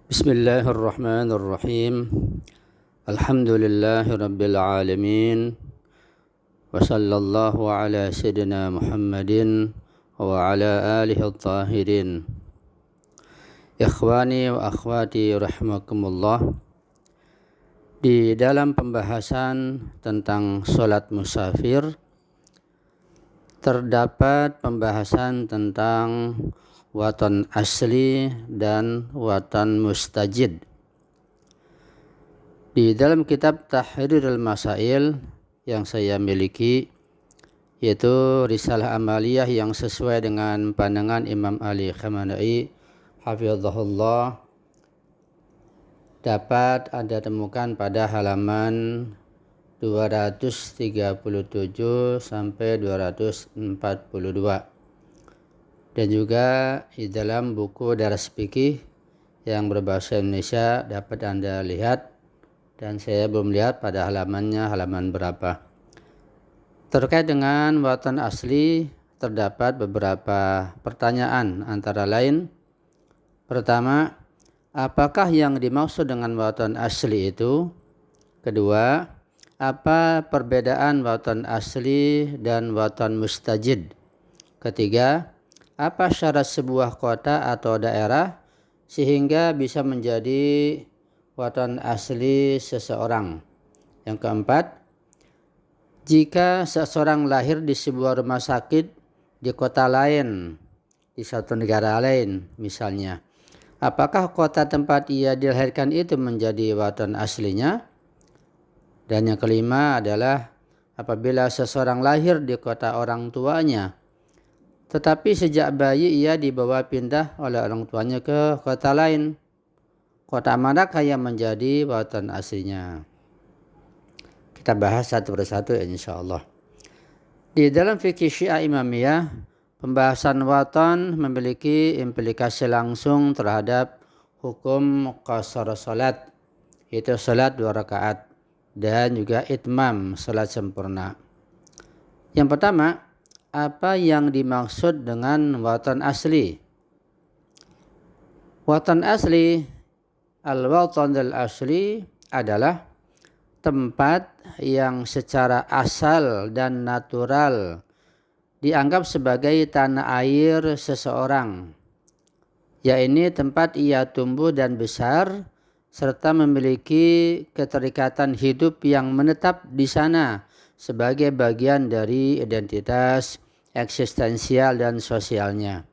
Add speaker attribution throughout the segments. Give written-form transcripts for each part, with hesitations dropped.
Speaker 1: Bismillahirrahmanirrahim. Alhamdulillahi rabbil alamin. Wa sallallahu ala sayyidina Muhammadin wa ala alihi at-tahirin. Ikhwani wa akhwati rahimakumullah. Di dalam pembahasan tentang sholat musafir terdapat pembahasan tentang watan asli dan watan mustajid. Di dalam kitab Tahrirul Masail yang saya miliki, yaitu risalah amaliyah yang sesuai dengan pandangan Imam Ali Khamenei hafizahullah, dapat Anda temukan pada halaman 237 sampai 242. Dan juga di dalam buku Daras Fikih yang berbahasa Indonesia dapat Anda lihat, dan saya belum lihat pada halaman berapa. Terkait dengan watan asli terdapat beberapa pertanyaan, antara lain: pertama, apakah yang dimaksud dengan watan asli itu? Kedua, apa perbedaan watan asli dan watan mustajid? Ketiga, apa syarat sebuah kota atau daerah sehingga bisa menjadi watan asli seseorang? Yang keempat, jika seseorang lahir di sebuah rumah sakit di kota lain, di satu negara lain misalnya, apakah kota tempat ia dilahirkan itu menjadi watan aslinya? Dan yang kelima adalah apabila seseorang lahir di kota orang tuanya, tetapi sejak bayi ia dibawa pindah oleh orang tuanya ke kota lain, kota manakah yang menjadi watan aslinya? Kita bahas satu persatu insyaallah. Di dalam fikih Syiah Imamiyah, pembahasan watan memiliki implikasi langsung terhadap hukum qashar salat, yaitu salat 2 rakaat, dan juga itmam, salat sempurna. Yang pertama, apa yang dimaksud dengan watan asli? Watan asli, al-watan al-asli adalah tempat yang secara asal dan natural dianggap sebagai tanah air seseorang, yaitu tempat ia tumbuh dan besar serta memiliki keterikatan hidup yang menetap di sana sebagai bagian dari identitas eksistensial dan sosialnya.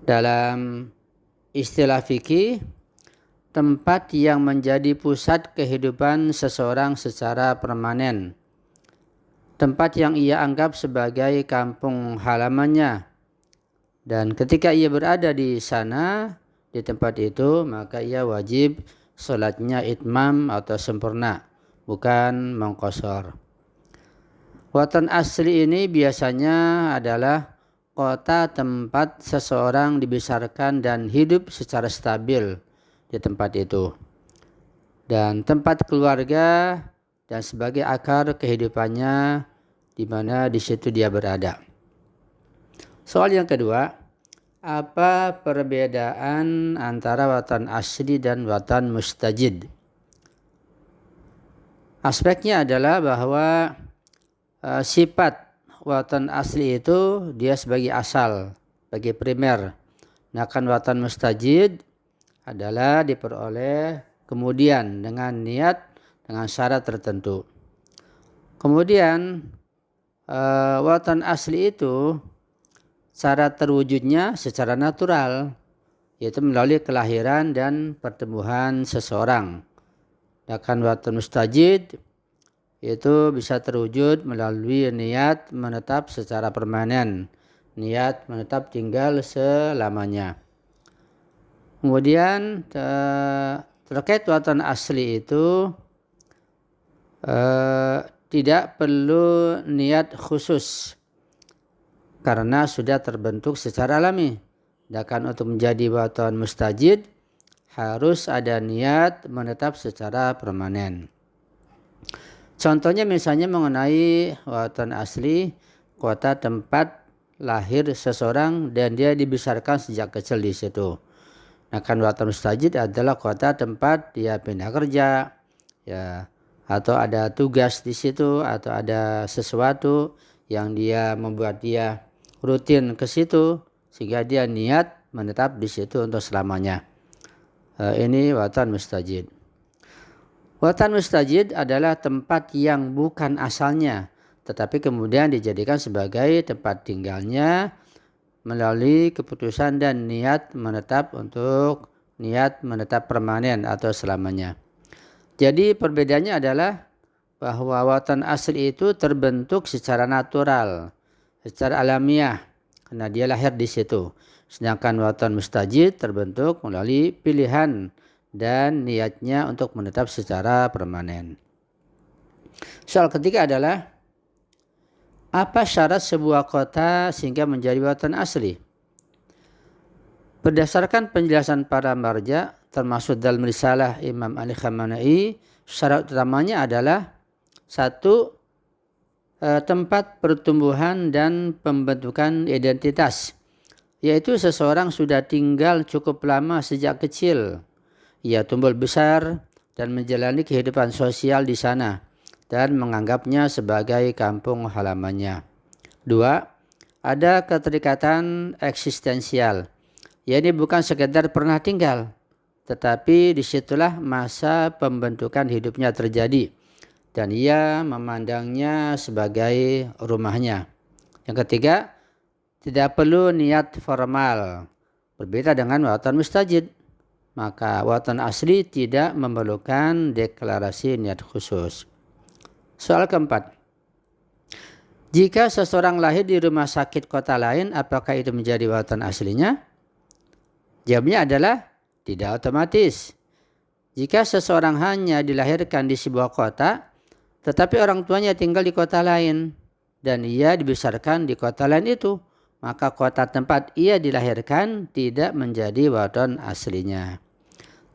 Speaker 1: Dalam istilah fikih, tempat yang menjadi pusat kehidupan seseorang secara permanen, tempat yang ia anggap sebagai kampung halamannya, dan ketika ia berada di sana, di tempat itu, maka ia wajib sholatnya itmam atau sempurna, bukan mengqashar. Watan asli ini biasanya adalah kota tempat seseorang dibesarkan dan hidup secara stabil di tempat itu, dan tempat keluarga dan sebagai akar kehidupannya di mana di situ dia berada. Soal yang kedua, apa perbedaan antara watan asli dan watan mustajid? Aspeknya adalah bahwa sifat watan asli itu dia sebagai asal, sebagai primer. Nah, kan watan mustajid adalah diperoleh kemudian dengan niat, dengan syarat tertentu. Kemudian watan asli itu cara terwujudnya secara natural, yaitu melalui kelahiran dan pertumbuhan seseorang. Sedangkan watan mustajid itu bisa terwujud melalui niat menetap secara permanen, niat menetap tinggal selamanya. Kemudian terkait watan asli itu tidak perlu niat khusus karena sudah terbentuk secara alami. Dan untuk menjadi watan mustajid harus ada niat menetap secara permanen. Contohnya misalnya mengenai watan asli, kota tempat lahir seseorang dan dia dibesarkan sejak kecil di situ. Akan watan mustajid adalah kota tempat dia pindah kerja, ya, atau ada tugas di situ, atau ada sesuatu yang dia membuat dia rutin ke situ sehingga dia niat menetap di situ untuk selamanya. Ini watan mustajid. Watan mustajid adalah tempat yang bukan asalnya, tetapi kemudian dijadikan sebagai tempat tinggalnya melalui keputusan dan niat menetap permanen atau selamanya. Jadi perbedaannya adalah bahwa watan asli itu terbentuk secara natural, secara alamiah, karena dia lahir di situ. Sedangkan watan mustajid terbentuk melalui pilihan dan niatnya untuk menetap secara permanen. Soal ketiga adalah, apa syarat sebuah kota sehingga menjadi watan asli? Berdasarkan penjelasan para marja, termasuk dalam risalah Imam Ali Khamenei, syarat utamanya adalah satu, tempat pertumbuhan dan pembentukan identitas, yaitu seseorang sudah tinggal cukup lama sejak kecil. Ia tumbuh besar dan menjalani kehidupan sosial di sana dan menganggapnya sebagai kampung halamannya. 2. Ada keterikatan eksistensial. Ini bukan sekedar pernah tinggal, tetapi disitulah masa pembentukan hidupnya terjadi dan ia memandangnya sebagai rumahnya. Yang ketiga, tidak perlu niat formal. Berbeda dengan watan mustajid, maka watan asli tidak memerlukan deklarasi niat khusus. Soal keempat, jika seseorang lahir di rumah sakit kota lain, apakah itu menjadi watan aslinya? Jawabnya adalah tidak otomatis. Jika seseorang hanya dilahirkan di sebuah kota, tetapi orang tuanya tinggal di kota lain, dan ia dibesarkan di kota lain itu, maka kota tempat ia dilahirkan tidak menjadi watan aslinya.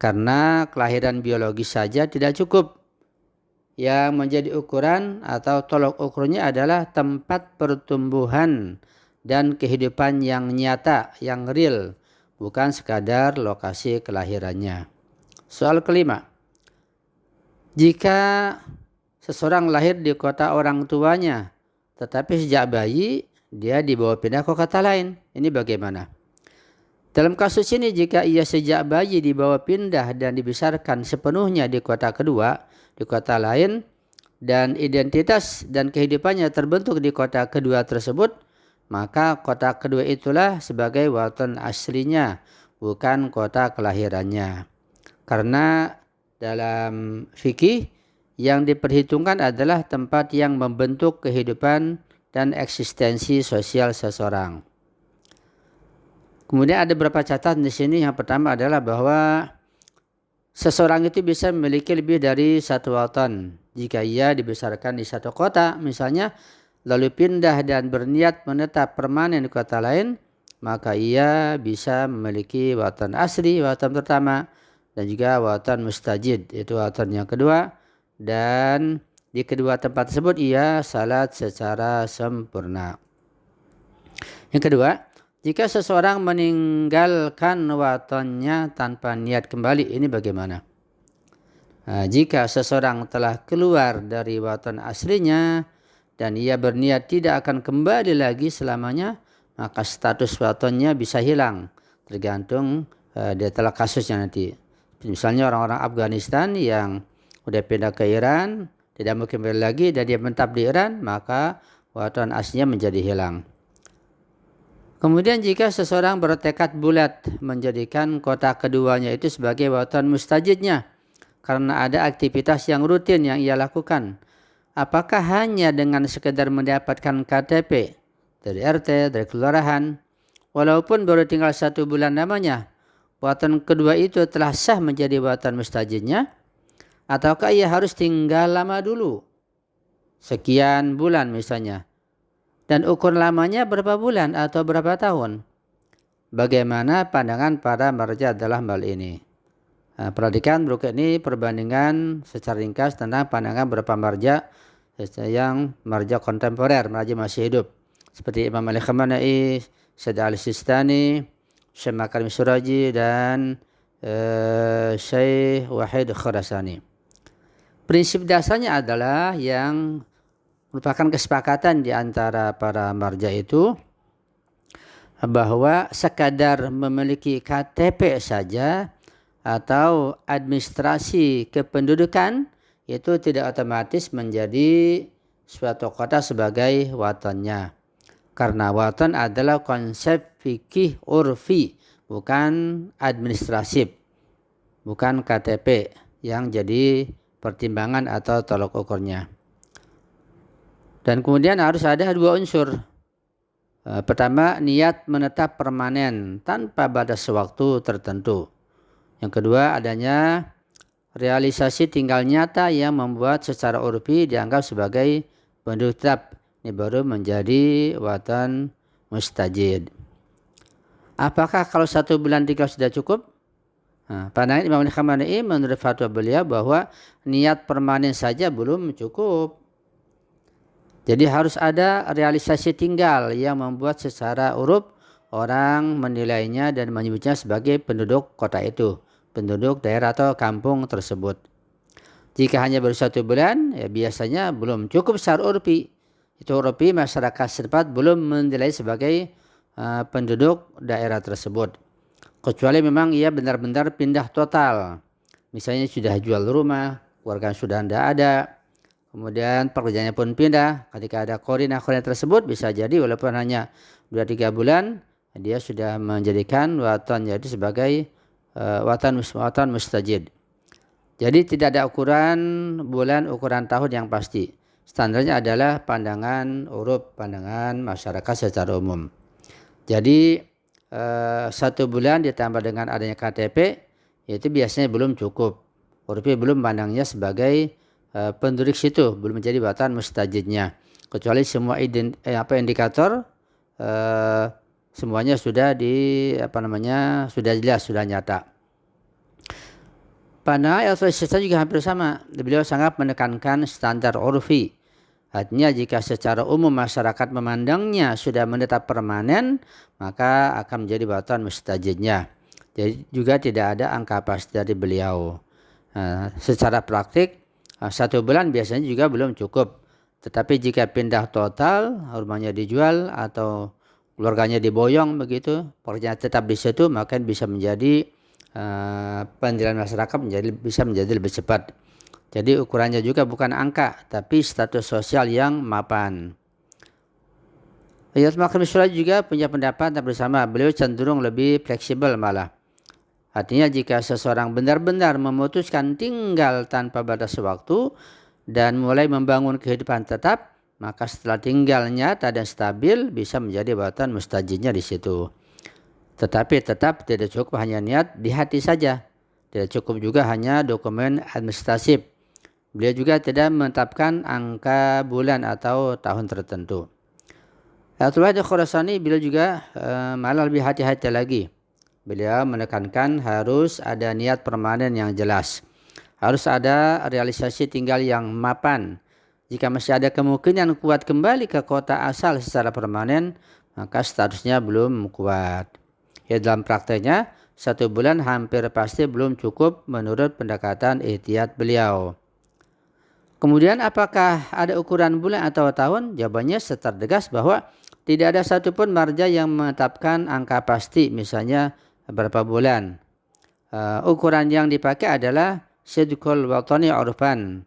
Speaker 1: Karena kelahiran biologis saja tidak cukup. Yang menjadi ukuran atau tolok ukurnya adalah tempat pertumbuhan dan kehidupan yang nyata, yang real, bukan sekadar lokasi kelahirannya. Soal kelima, jika seseorang lahir di kota orang tuanya, tetapi sejak bayi dia dibawa pindah ke kota lain, ini bagaimana? Dalam kasus ini, jika ia sejak bayi dibawa pindah dan dibesarkan sepenuhnya di kota kedua, di kota lain, dan identitas dan kehidupannya terbentuk di kota kedua tersebut, maka kota kedua itulah sebagai watan aslinya, bukan kota kelahirannya. Karena dalam fikih yang diperhitungkan adalah tempat yang membentuk kehidupan dan eksistensi sosial seseorang. Kemudian ada beberapa catatan di sini. Yang pertama adalah bahwa seseorang itu bisa memiliki lebih dari satu watan. Jika ia dibesarkan di satu kota misalnya, lalu pindah dan berniat menetap permanen di kota lain, maka ia bisa memiliki watan asli, watan pertama, dan juga watan mustajid, itu watan yang kedua. Dan di kedua tempat tersebut ia salat secara sempurna. Yang kedua, jika seseorang meninggalkan watannya tanpa niat kembali, ini bagaimana? Jika seseorang telah keluar dari watan aslinya dan ia berniat tidak akan kembali lagi selamanya, maka status watannya bisa hilang, tergantung detail kasusnya nanti. Misalnya orang-orang Afghanistan yang udah pindah ke Iran, tidak mau kembali lagi dan dia menetap di Iran, maka watan aslinya menjadi hilang. Kemudian jika seseorang bertekad bulat menjadikan kota keduanya itu sebagai watan mustajidnya, karena ada aktivitas yang rutin yang ia lakukan, apakah hanya dengan sekedar mendapatkan KTP dari RT, dari kelurahan, walaupun baru tinggal 1 bulan namanya, watan kedua itu telah sah menjadi watan mustajidnya, ataukah ia harus tinggal lama dulu, sekian bulan misalnya, dan ukur lamanya berapa bulan atau berapa tahun? Bagaimana pandangan para marja dalam hal ini? Perhatikan berikut ini perbandingan secara ringkas tentang pandangan beberapa marja yang marja kontemporer, marja masih hidup, seperti Imam Ali Khamenei, Syed Ali Sistani, Syekh Makarim Suraji, dan Syekh Wahid Khurasani. Prinsip dasarnya adalah yang merupakan kesepakatan di antara para marja itu bahwa sekadar memiliki KTP saja atau administrasi kependudukan itu tidak otomatis menjadi suatu kota sebagai watannya. Karena watan adalah konsep fikih urfi, bukan administratif, bukan KTP yang jadi pertimbangan atau tolok ukurnya. Dan kemudian harus ada dua unsur. Pertama, niat menetap permanen tanpa batas waktu tertentu. Yang kedua, adanya realisasi tinggal nyata yang membuat secara urfi dianggap sebagai penduduk tetap. Ini baru menjadi watan mustajid. Apakah kalau 1 bulan tinggal sudah cukup? Pandangan Imam Khamenei menurut fatwa beliau bahwa niat permanen saja belum cukup. Jadi harus ada realisasi tinggal yang membuat secara uruf orang menilainya dan menyebutnya sebagai penduduk kota itu, penduduk daerah atau kampung tersebut. Jika hanya baru 1 bulan, ya biasanya belum cukup secara urfi. Itu urfi masyarakat setempat belum menilai sebagai penduduk daerah tersebut. Kecuali memang ia benar-benar pindah total. Misalnya sudah jual rumah, keluarga sudah tidak ada. Kemudian pekerjaannya pun pindah. Ketika ada korina tersebut bisa jadi walaupun hanya 2-3 bulan dia sudah menjadikan watan yaitu sebagai watan mustajid. Jadi tidak ada ukuran bulan, ukuran tahun yang pasti. Standarnya adalah pandangan uruf, pandangan masyarakat secara umum. Jadi 1 bulan ditambah dengan adanya KTP itu biasanya belum cukup. Urfi belum pandangnya sebagai penduduk situ, belum menjadi watan mustajidnya. Kecuali semua indikator semuanya sudah sudah jelas, sudah nyata. Pandangan Al-Fatihah juga hampir sama. Beliau sangat menekankan standar urfi. Artinya jika secara umum masyarakat memandangnya sudah menetap permanen, maka akan menjadi watan mustajidnya. Jadi juga tidak ada angka pasti dari beliau. Secara praktik 1 bulan biasanya juga belum cukup. Tetapi jika pindah total, rumahnya dijual atau keluarganya diboyong begitu, pekerjaan tetap di situ, maka bisa menjadi penilaian masyarakat bisa menjadi lebih cepat. Jadi ukurannya juga bukan angka, tapi status sosial yang mapan. Hayat Makrimi Syura juga punya pendapat bersama. Beliau cenderung lebih fleksibel malah. Artinya jika seseorang benar-benar memutuskan tinggal tanpa batas waktu dan mulai membangun kehidupan tetap, maka setelah tinggal nyata dan stabil bisa menjadi watan mustajidnya di situ. Tetapi tetap tidak cukup hanya niat di hati saja. Tidak cukup juga hanya dokumen administratif. Beliau juga tidak menetapkan angka bulan atau tahun tertentu. Al-Wahid Khurasani beliau juga malah lebih hati-hati lagi. Beliau menekankan harus ada niat permanen yang jelas. Harus ada realisasi tinggal yang mapan. Jika masih ada kemungkinan kuat kembali ke kota asal secara permanen, maka statusnya belum kuat. Ya, dalam prakteknya 1 bulan hampir pasti belum cukup menurut pendekatan ihtiyat beliau. Kemudian apakah ada ukuran bulan atau tahun? Jawabannya secara tegas bahwa tidak ada satupun marja yang menetapkan angka pasti, misalnya berapa bulan. Ukuran yang dipakai adalah sidqul watani urfan,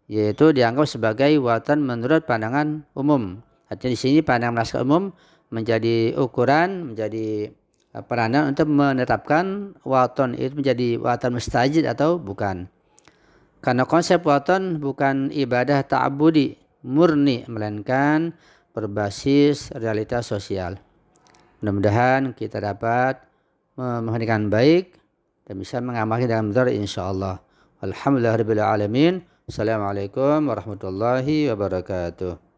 Speaker 1: yaitu dianggap sebagai watan menurut pandangan umum. Artinya di sini pandangan masyarakat umum menjadi ukuran, menjadi peranan untuk menetapkan watan itu menjadi watan mustajid atau bukan. Karena konsep watan bukan ibadah ta'abudi murni, melainkan berbasis realitas sosial. Mudah-mudahan kita dapat memahamikan baik dan bisa mengamalkan dengan benar insyaallah. Alhamdulillahirabbil alamin. Assalamualaikum warahmatullahi wabarakatuh.